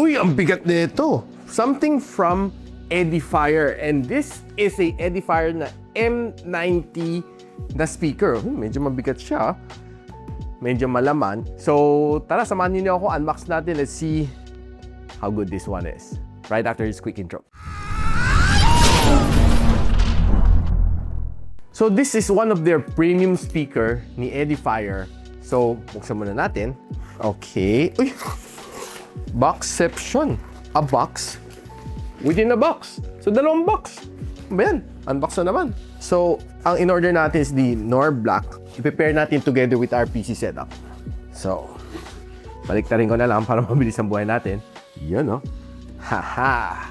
Uy, ang bigat nito. Something from Edifier. And this is a Edifier na M90 na speaker. Medyo mabigat siya. Medyo malaman. So, tara, samahan niyo ako. Unbox natin. Let's see how good this one is. Right after this quick intro. So, this is one of their premium speaker ni Edifier. So, buksan muna natin. Okay. Uy! Boxception. A box within a box. So, dalawang box. Ayan, unbox na naman. So, ang in-order natin is the Nor Black. I-prepare natin together with our PC setup. So, baliktarin ko na lang para mabilis ang buhay natin. Yun, no? Haha!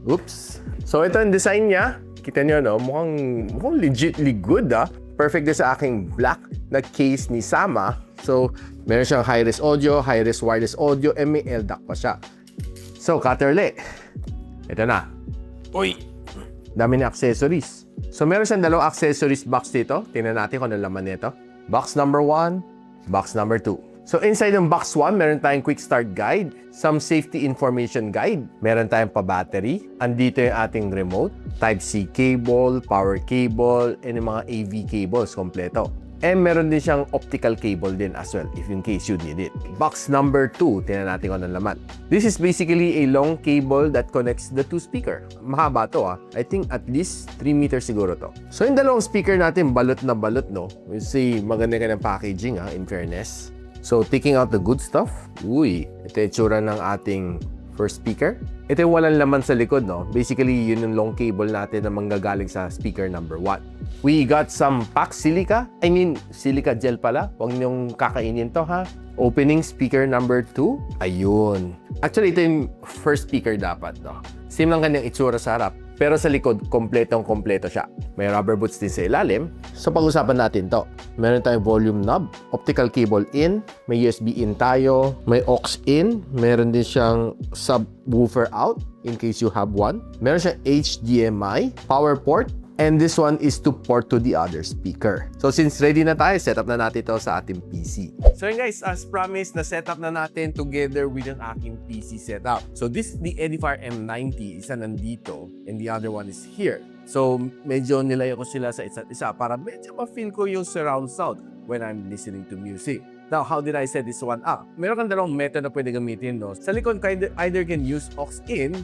Oops! So, ito ang design niya. Kita nyo, no? Mukhang legitly good, ah. Perfect din sa aking black na case ni Sama. So, meron siyang high-res audio, high-res wireless audio, and may LDAC pa siya. So, Katerle, ito na. Uy! Dami na accessories. So, meron siyang dalawang accessories box dito. Tingnan natin kung ano laman nito. Box number 1, box number 2. So, inside ng box 1, meron tayong quick start guide, some safety information guide, meron tayong pa-battery, andito yung ating remote, Type-C cable, power cable, and yung mga AV cables kompleto. And meron din siyang optical cable din as well, if in case you need it. Box number 2, tingnan natin kung ano laman. This is basically a long cable that connects the two speaker. Mahaba to, ah. I think at least 3 meters siguro to. So yung dalawang speaker natin, balot na balot, no? We see, maganda ka ng packaging, ah, in fairness. So taking out the good stuff, uy, ito yung tsura ng ating first speaker. Ito yung walang laman sa likod, no? Basically, yun yung long cable natin na manggagaling sa speaker number 1. We got some pack silica. Silica gel pala. Huwag niyong kakainin to, ha? Opening speaker number 2. Ayun. Actually, ito yung first speaker dapat, no? Same lang kanyang itsura sa harap. Pero sa likod, kompletong-kompleto siya. May rubber boots din sa ilalim. So, pag-usapan natin to. Meron tayong volume knob, optical cable in, may USB in tayo, may aux in, meron din siyang subwoofer out in case you have one. Meron siyang HDMI, power port, and this one is to port to the other speaker. So since ready na tayo, set up na natin ito sa ating PC. So yun guys, as promised, na set up na natin together with ang aking PC setup. So this is the Edifier M90, isa nandito, and the other one is here. So medyo nilayo ko sila sa isa't isa para medyo ma-feel ko yung surround sound when I'm listening to music. Now, how did I set this one up? Meron kang dalawang method na pwede gamitin, no? Sa likod, either can use aux-in,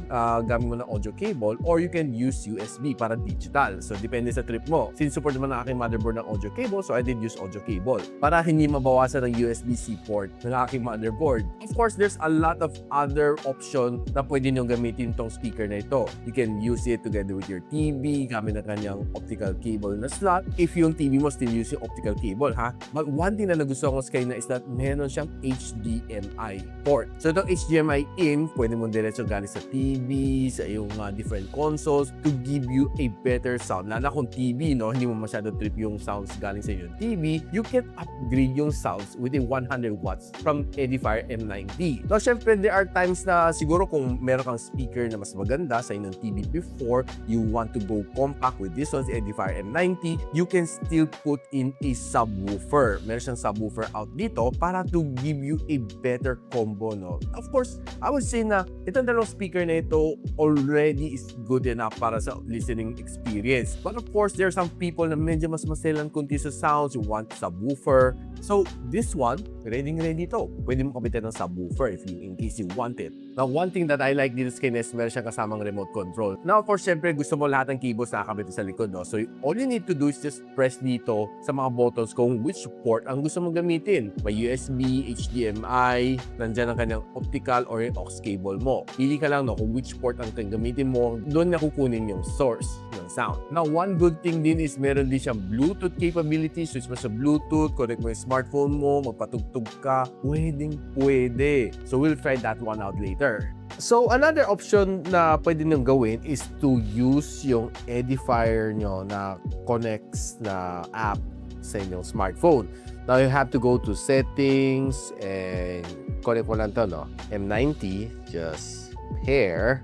gamit mo na audio cable, or you can use USB para digital. So, depende sa trip mo. Since support naman ang aking motherboard ng audio cable, so I did use audio cable para hindi mabawasan ng USB-C port ng aking motherboard. Of course, there's a lot of other option na pwede nyo gamitin tong speaker na ito. You can use it together with your TV, gamit na kanyang optical cable na slot. If yung TV mo still using optical cable, ha? But one thing na nagustuhan ko sa is that meron siyang HDMI port. So itong HDMI in, pwede mo diretso galing sa TV, sa iyong different consoles to give you a better sound. Lalo kung TV, no, hindi mo masyado trip yung sounds galing sa iyong TV, you can upgrade yung sounds within 100 watts from Edifier M90. Now, syempre, there are times na siguro kung meron kang speaker na mas maganda sa inyong TV before, you want to go compact with this one's Edifier M90, you can still put in a subwoofer. Meron siyang subwoofer out dito para to give you a better combo, no? Of course, I would say na itong dalawang speaker na ito already is good enough para sa listening experience. But of course, there are some people na medyo mas maselan kunti sa sounds, you want subwoofer. So, this one, ready to. Pwede mo kapitan ng subwoofer in case you want it. Now, one thing that I like dito sa Kines, meron siyang kasamang remote control. Now, of course, syempre, gusto mo lahat ng keyboards nakakabit sa likod, no? So, all you need to do is just press dito sa mga buttons kung which port ang gusto mong gamitin. May USB, HDMI, nandyan ang kanyang optical or yung aux cable mo. Pili ka lang, no, kung which port ang gamitin mo, doon na kukunin yung source ng sound. Now, one good thing din is meron din siyang Bluetooth capability. Switch mo sa Bluetooth, connect mo yung smartphone mo, magpatugtog ka, pwede. So, we'll try that one out later. So, another option na pwede nyo gawin is to use yung Edifier nyo na connects na app sa inyong smartphone. Now, you have to go to settings and connect mo lang to, no? M90, just pair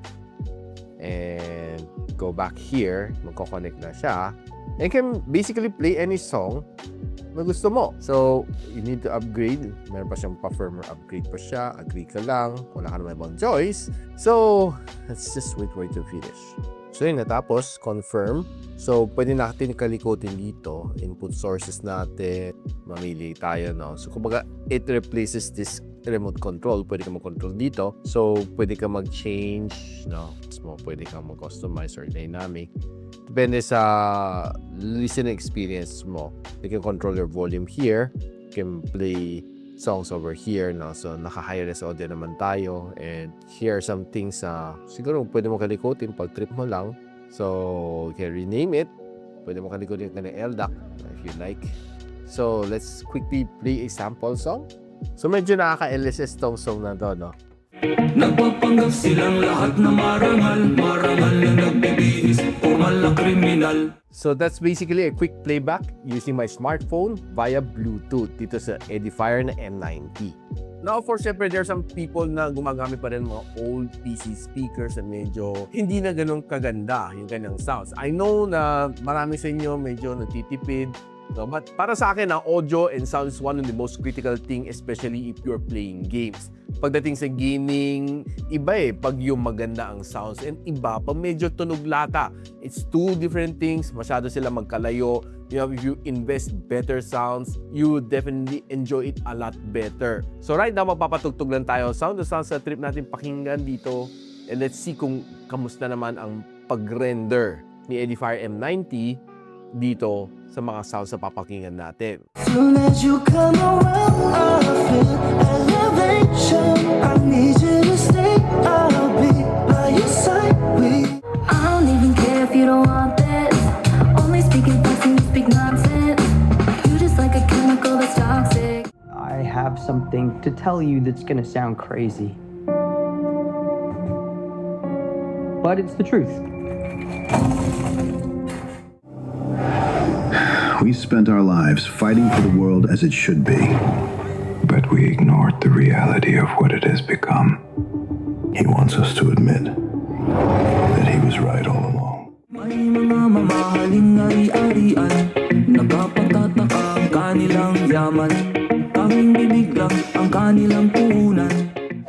and go back here. Magko-connect na siya. And can basically play any song na gusto mo. So, you need to upgrade. Meron pa siyang pa-firmware upgrade pa siya. Agree ka lang. Wala ka naman ibang choice. So, let's just wait for it to finish. So, yun, natapos. Confirm. So, pwede natin kalikotin dito. Input sources natin. Mamili tayo, no? So, kumbaga, it replaces this remote control. Pwede ka mag-control dito. So, pwede ka mag-change, no? So, pwede ka mag-customize or dynamic. Depende sa listening experience mo. You can control your volume here. You can play songs over here, no? So, naka-high-res audio naman tayo. And here are some things siguro pwede mo kalikotin pag trip mo lang. So, you can rename it. Pwede mo kalikotin ka ng LDAC if you like. So, let's quickly play a sample song. So, medyo nakaka-LSS tong song na to, no? Nagpapanggap silang lahat na marangal na nagbibihis, formal na kriminal. So that's basically a quick playback using my smartphone via Bluetooth dito sa Edifier na M90. Now, for syempre, there are some people na gumagamit pa rin mga old PC speakers na medyo hindi na ganun kaganda yung kanyang sounds. I know na marami sa inyo medyo natitipid. No, but para sa akin, audio and sound is one of the most critical thing, especially if you're playing games. Pagdating sa gaming, iba pag yung maganda ang sounds, and iba pag medyo tunog lata. It's two different things, masyado sila magkalayo. If you invest better sounds, you would definitely enjoy it a lot better. So right now, magpapatugtog lang tayo. Sound to sound sa trip natin pakinggan dito. And let's see kung kamusta naman ang pag-render ni Edifier M90 dito sa mga sounds na papakinggan natin. Soon as you come around, I feel elevation. I need you to stay. I'll be by your side. I don't even care if you don't want this. Only speaking facts and you speak nonsense. You just like a chemical that's toxic. I have something to tell you that's gonna sound crazy. But it's the truth. We spent our lives fighting for the world as it should be, but we ignored the reality of what it has become. He wants us to admit that he was right all along. May mga mamahaling ari-arian, nagpapatataka ang kanilang yaman. Tanging bibig lang ang kanilang puhunan.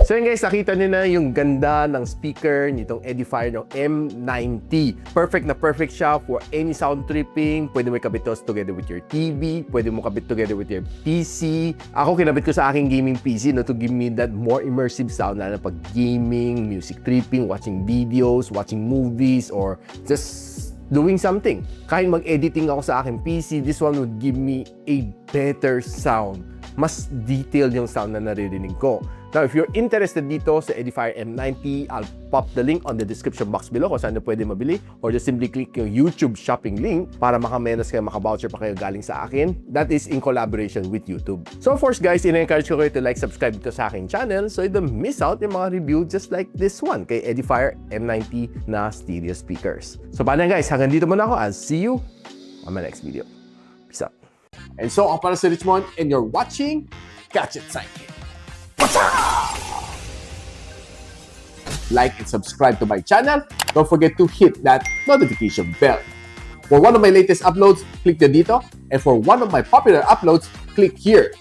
So yun guys, nakita niyo na yung ganda ng speaker nitong Edifier ng M90. Perfect na perfect siya for any sound tripping. Pwede mo ikabit ito together with your TV. Pwede mo kabit together with your PC. Ako kinabit ko sa aking gaming PC to give me that more immersive sound na pag gaming, music tripping, watching videos, watching movies, or just doing something. Kahit mag-editing ako sa aking PC, this one would give me a better sound. Mas detailed yung sound na naririnig ko. Now, if you're interested dito sa Edifier M90, I'll pop the link on the description box below kung saan na pwede mabili, or just simply click yung YouTube shopping link para makamenos kayo, maka-voucher pa kayo galing sa akin. That is in collaboration with YouTube. So of course guys, ina-encourage ko kayo to like, subscribe dito sa aking channel so you don't miss out yung mga review just like this one kay Edifier M90 na stereo speakers. So paano guys, hanggang dito muna ako. I'll see you on my next video. Peace out. And so, ako para si Richmond and you're watching Gadget Sidekick. Like and subscribe to my channel. Don't forget to hit that notification bell. For one of my latest uploads, click dito. And for one of my popular uploads, click here.